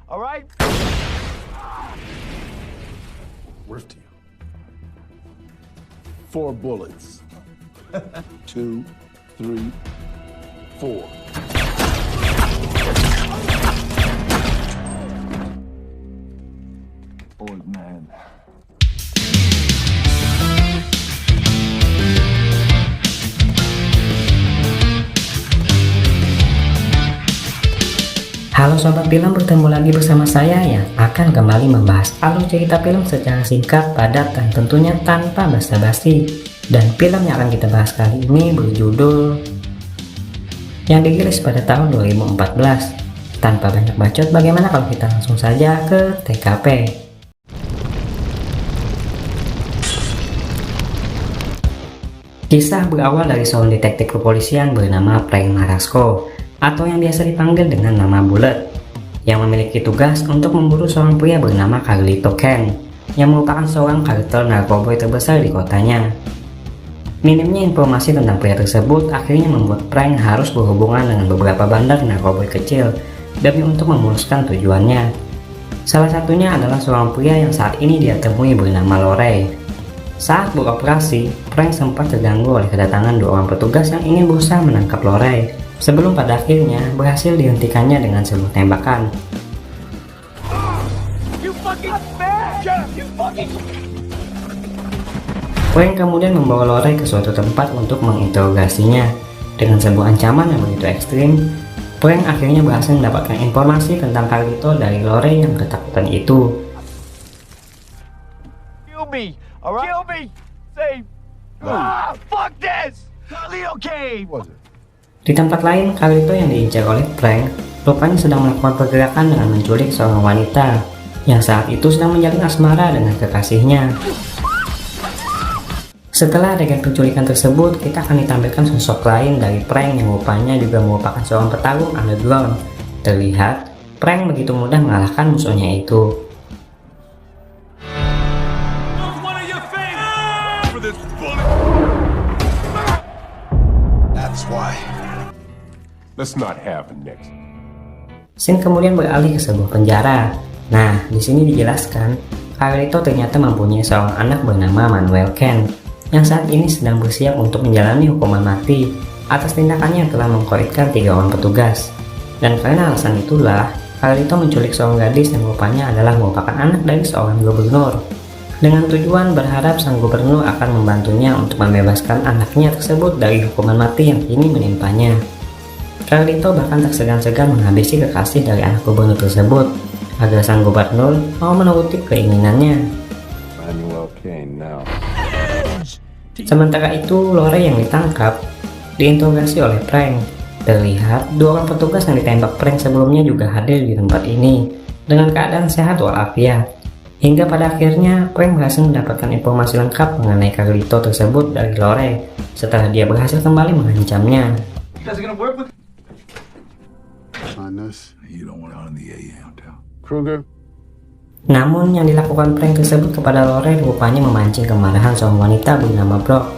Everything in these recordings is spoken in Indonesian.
All right? Worth to you. 4 bullets. 2, 3, 4. Old man. Halo Sobat Film, bertemu lagi bersama saya yang akan kembali membahas alur cerita film secara singkat, padat, dan tentunya tanpa basa-basi. Dan film yang akan kita bahas kali ini berjudul yang dirilis pada tahun 2014. Tanpa banyak bacot, bagaimana kalau kita langsung saja ke TKP. Kisah berawal dari seorang detektif kepolisian bernama Frank Marasco, atau yang biasa dipanggil dengan nama Bullet, yang memiliki tugas untuk memburu seorang pria bernama Carlito Kane, yang merupakan seorang kartel narkoba terbesar di kotanya. Minimnya informasi tentang pria tersebut akhirnya membuat Frank harus berhubungan dengan beberapa bandar narkoba kecil demi untuk memuluskan tujuannya. Salah satunya adalah seorang pria yang saat ini dia temui bernama Lorey. Saat beroperasi, Frank sempat terganggu oleh kedatangan 2 orang petugas yang ingin berusaha menangkap Lorey, sebelum pada akhirnya berhasil dihentikannya dengan sebuah tembakan. Frank kemudian membawa Lorey ke suatu tempat untuk menginterogasinya. Dengan sebuah ancaman yang begitu ekstrim, Frank akhirnya berhasil mendapatkan informasi tentang Carlito dari Lorey yang ketakutan itu. Kill me! All right? Kill me! Save! Fuck this! Carlito Kane! Was it? Di tempat lain, Carlito yang diincar oleh Frank rupanya sedang melakukan pergerakan dengan menculik seorang wanita yang saat itu sedang menjalin asmara dengan kekasihnya. Setelah adegan penculikan tersebut, kita akan ditampilkan sosok lain dari Frank yang rupanya juga merupakan seorang petarung underground. Terlihat, Frank begitu mudah mengalahkan musuhnya itu. That's why. Let's not have it next. Scene kemudian beralih ke sebuah penjara. Nah, di sini dijelaskan, Carlito ternyata mempunyai seorang anak bernama Manuel Kane, yang saat ini sedang bersiap untuk menjalani hukuman mati atas tindakannya yang telah mengkoitkan 3 orang petugas. Dan karena alasan itulah, Carlito menculik seorang gadis yang rupanya adalah merupakan anak dari seorang gubernur, dengan tujuan berharap sang gubernur akan membantunya untuk membebaskan anaknya tersebut dari hukuman mati yang kini menimpanya. Carlito bahkan tak segan-segan menghabisi kekasih dari anak gubernur tersebut agar sang gubernur mau menuruti keinginannya. Manuel Kane now. Sementara itu, Lorey yang ditangkap diinterogasi oleh Frank. Terlihat 2 orang petugas yang ditembak Frank sebelumnya juga hadir di tempat ini dengan keadaan sehat walafiat. Hingga pada akhirnya Frank berhasil mendapatkan informasi lengkap mengenai Carlito tersebut dari Lorey setelah dia berhasil kembali mengancamnya. Kruger. Namun yang dilakukan Frank tersebut kepada Lorey rupanya memancing kemarahan seorang wanita bernama Brock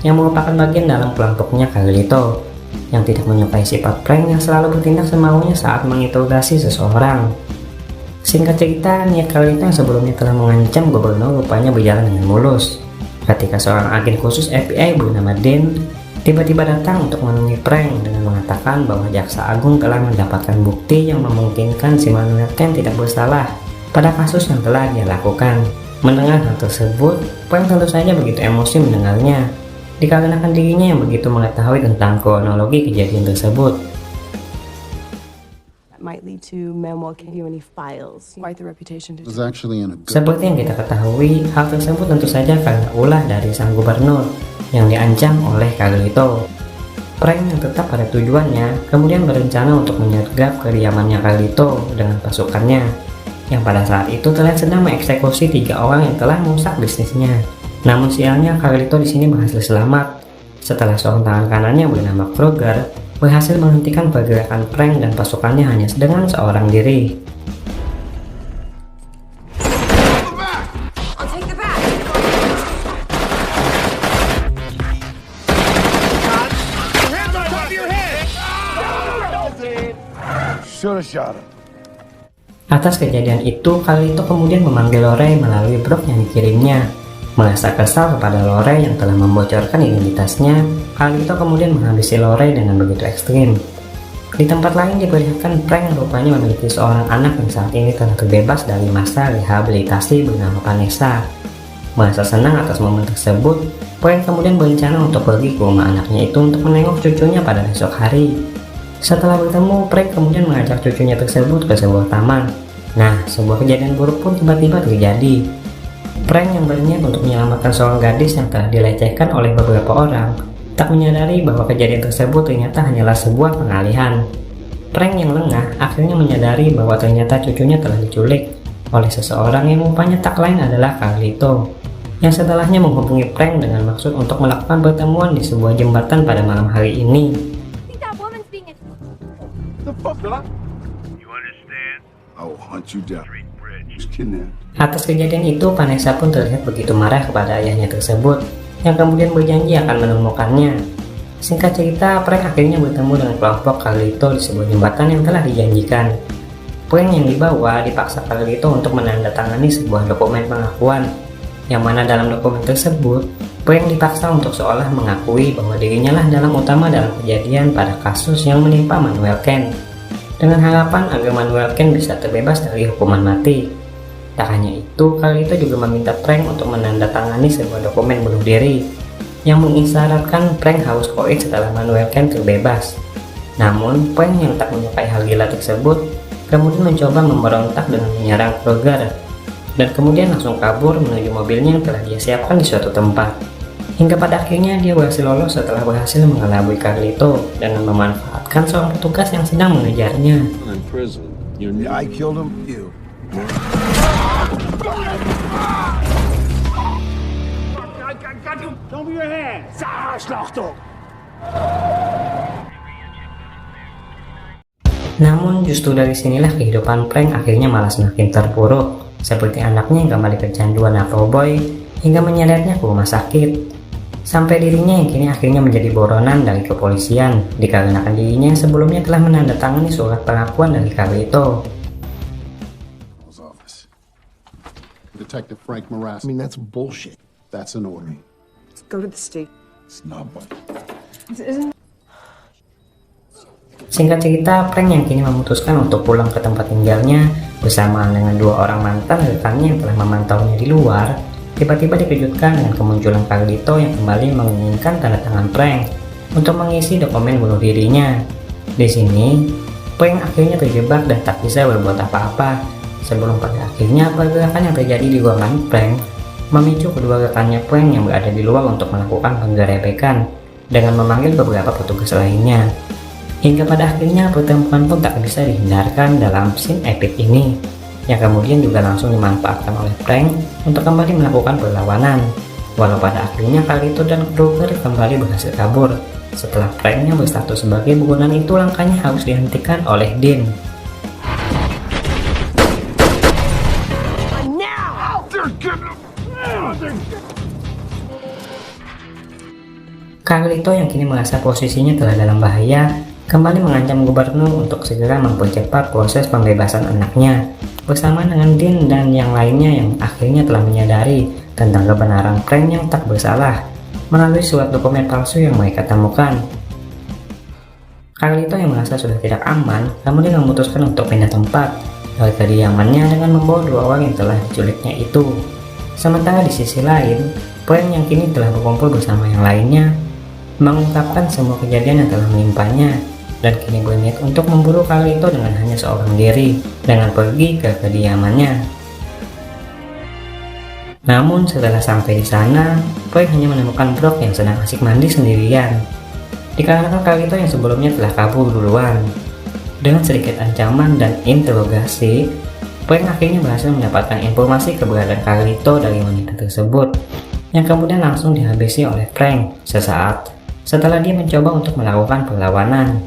yang merupakan bagian dalam kelompoknya Carlito, yang tidak menyukai sifat Frank yang selalu bertindak semaunya saat menginterogasi seseorang. Singkat cerita, niat Carlito yang sebelumnya telah mengancam gubernur rupanya berjalan dengan mulus ketika seorang agen khusus FBI bernama Dean tiba-tiba datang untuk menemui Frank dengan mengatakan bahwa jaksa agung telah mendapatkan bukti yang memungkinkan si Manuel Kane tidak bersalah pada kasus yang telah dia lakukan. Mendengar hal tersebut, Frank tentu saja begitu emosi mendengarnya, dikarenakan dirinya yang begitu mengetahui tentang kronologi kejadian tersebut. Seperti yang kita ketahui, hal tersebut tentu saja karena ulah dari sang gubernur yang diancam oleh Carlito. Frank yang tetap pada tujuannya kemudian berencana untuk menyergap kediamannya Carlito dengan pasukannya, yang pada saat itu terlihat sedang mengeksekusi 3 orang yang telah merusak bisnisnya. Namun sialnya Carlito di sini berhasil selamat setelah seorang tangan kanannya bernama Kruger berhasil menghentikan pergerakan Frank dan pasukannya hanya dengan seorang diri. Should have shot him. Atas kejadian itu, Carlito kemudian memanggil Lorey melalui blog yang dikirimnya. Merasa kesal kepada Lorey yang telah membocorkan identitasnya, Carlito kemudian menghabisi Lorey dengan begitu ekstrim. Di tempat lain diperlihatkan Frank rupanya memiliki seorang anak yang saat ini telah terbebas dari masa rehabilitasi bernama Vanessa. Merasa senang atas momen tersebut, Frank kemudian berencana untuk pergi ke rumah anaknya itu untuk menengok cucunya pada esok hari. Setelah bertemu, Frank kemudian mengajak cucunya tersebut ke sebuah taman. Nah, sebuah kejadian buruk pun tiba-tiba terjadi. Frank yang berniat untuk menyelamatkan seorang gadis yang telah dilecehkan oleh beberapa orang, tak menyadari bahwa kejadian tersebut ternyata hanyalah sebuah pengalihan. Frank yang lengah akhirnya menyadari bahwa ternyata cucunya telah diculik oleh seseorang yang rupanya tak lain adalah Carlito, yang setelahnya menghubungi Frank dengan maksud untuk melakukan pertemuan di sebuah jembatan pada malam hari ini. Atas kejadian itu, Vanessa pun terlihat begitu marah kepada ayahnya tersebut, yang kemudian berjanji akan menemukannya. Singkat cerita, Frank akhirnya bertemu dengan kelompok Carlito di sebuah jembatan yang telah dijanjikan. Frank yang dibawa dipaksa Carlito untuk menandatangani sebuah dokumen pengakuan, yang mana dalam dokumen tersebut, Frank dipaksa untuk seolah mengakui bahwa dirinya lah dalang utama dalam kejadian pada kasus yang menimpa Manuel Ken, dengan harapan agar Manuel Ken bisa terbebas dari hukuman mati. Tak hanya itu, Carlito juga meminta Frank untuk menandatangani sebuah dokumen bunuh diri yang mengisyaratkan Frank harus koit setelah Manuel Ken terbebas. Namun, Frank yang tak menyukai hal gila tersebut kemudian mencoba memberontak dengan menyerang Kruger, dan kemudian langsung kabur menuju mobilnya yang telah dia siapkan di suatu tempat. Hingga pada akhirnya dia berhasil lolos setelah berhasil mengelabui Carlito dengan memanfaatkan seorang petugas yang sedang mengejarnya. Namun justru dari sinilah kehidupan Frank akhirnya malah semakin terpuruk, seperti anaknya yang kembali kecanduan narkoboy hingga menyeretnya ke rumah sakit. Sampai dirinya yang kini akhirnya menjadi buronan dari kepolisian, dikarenakan dirinya yang sebelumnya telah menandatangani surat pengakuan dari Carlito. Detective Frank Morass. I mean, that's bullshit. That's an order. Let's go to the state. It's not what. Singkat cerita, Frank yang kini memutuskan untuk pulang ke tempat tinggalnya bersamaan dengan dua orang mantan rekannya yang telah memantaunya di luar, tiba-tiba dikejutkan dengan kemunculan Carlito yang kembali menginginkan tanda tangan Frank untuk mengisi dokumen bunuh dirinya. Di sini, Frank akhirnya terjebak dan tak bisa berbuat apa-apa, sebelum pada akhirnya pergerakan yang terjadi di ruangan Frank memicu kedua rekannya Frank yang berada di luar untuk melakukan penggerebekan dengan memanggil beberapa petugas lainnya. Hingga pada akhirnya pertempuran pun tak bisa dihindarkan dalam scene epic ini, yang kemudian juga langsung dimanfaatkan oleh Frank untuk kembali melakukan perlawanan. Walau pada akhirnya Carlito dan Kruger kembali berhasil kabur, setelah Frank yang berstatus sebagai buronan itu langkahnya harus dihentikan oleh Dean. Carlito yang kini merasa posisinya telah dalam bahaya, kembali mengancam gubernur untuk segera mempercepat proses pembebasan anaknya, bersama dengan Dean dan yang lainnya yang akhirnya telah menyadari tentang kebenaran Frank yang tak bersalah melalui surat dokumen palsu yang mereka temukan. Carlito yang merasa sudah tidak aman, kemudian memutuskan untuk pindah tempat dari kediamannya dengan membawa dua orang yang telah diculiknya itu. Sementara di sisi lain, Frank yang kini telah berkumpul bersama yang lainnya mengungkapkan semua kejadian yang telah menimpanya dan kini berniat untuk memburu Carlito dengan hanya seorang diri dengan pergi ke kediamannya. Namun setelah sampai di sana, Frank hanya menemukan Brock yang sedang asik mandi sendirian, dikarenakan Carlito yang sebelumnya telah kabur duluan. Dengan sedikit ancaman dan interogasi, Frank akhirnya berhasil mendapatkan informasi keberadaan Carlito dari wanita tersebut, yang kemudian langsung dihabisi oleh Frank sesaat setelah dia mencoba untuk melakukan perlawanan.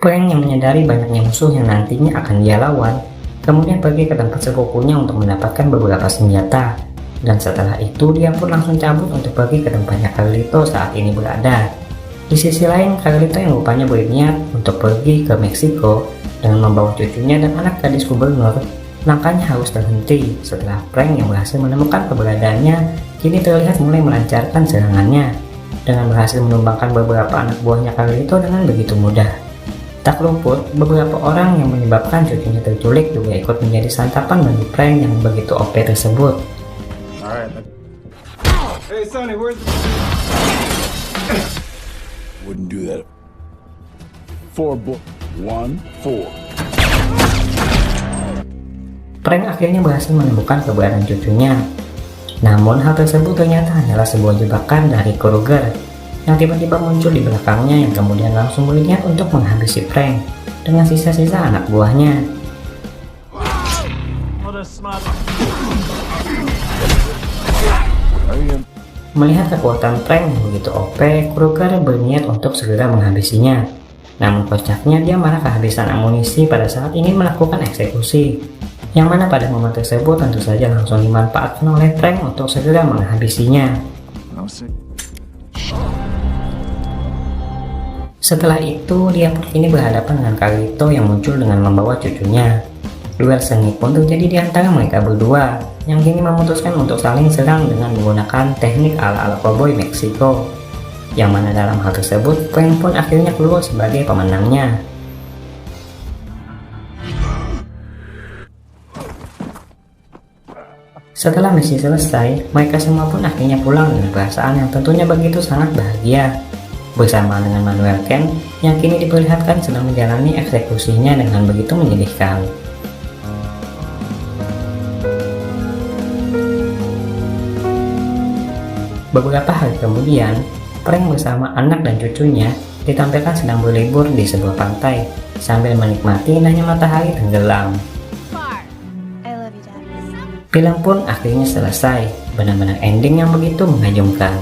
Frank yang menyadari banyaknya musuh yang nantinya akan dia lawan, kemudian pergi ke tempat sepupunya untuk mendapatkan beberapa senjata, dan setelah itu dia pun langsung cabut untuk pergi ke tempatnya Carlito saat ini berada. Di sisi lain, Carlito yang rupanya berniat untuk pergi ke Meksiko dengan membawa cucunya dan anak gadis gubernur, langkahnya harus terhenti setelah Frank yang berhasil menemukan keberadaannya kini terlihat mulai melancarkan serangannya dengan berhasil menumbangkan beberapa anak buahnya Carlito dengan begitu mudah. Tak luput, beberapa orang yang menyebabkan cucunya terculik juga ikut menjadi santapan bagi Frank yang begitu OP tersebut. Hey, Sonny, where's the... Wouldn't do that. 1, 4. Frank akhirnya berhasil menemukan keberadaan cucunya. Namun hal tersebut ternyata hanyalah sebuah jebakan dari Kruger yang tiba-tiba muncul di belakangnya yang kemudian langsung berniat untuk menghabisi Frank dengan sisa-sisa anak buahnya. Melihat kekuatan Frank yang begitu OP, Kruger berniat untuk segera menghabisinya. Namun kocaknya dia malah kehabisan amunisi pada saat ingin melakukan eksekusi, yang mana pada momen tersebut tentu saja langsung dimanfaatkan oleh Frank untuk segera menghabisinya. Setelah itu, dia pun kini berhadapan dengan Carlito yang muncul dengan membawa cucunya. Duel sengit pun terjadi di antara mereka berdua, yang kini memutuskan untuk saling serang dengan menggunakan teknik ala-ala cowboy Meksiko, yang mana dalam hal tersebut Frank pun akhirnya keluar sebagai pemenangnya. Setelah misi selesai, mereka semua pun akhirnya pulang dengan perasaan yang tentunya begitu sangat bahagia, bersama dengan Manuel Ken yang kini diperlihatkan sedang menjalani eksekusinya dengan begitu menyedihkan. Beberapa hari kemudian, Frank bersama anak dan cucunya ditampilkan sedang berlibur di sebuah pantai sambil menikmati indahnya matahari tenggelam. Film pun akhirnya selesai, benar-benar ending yang begitu mengagumkan.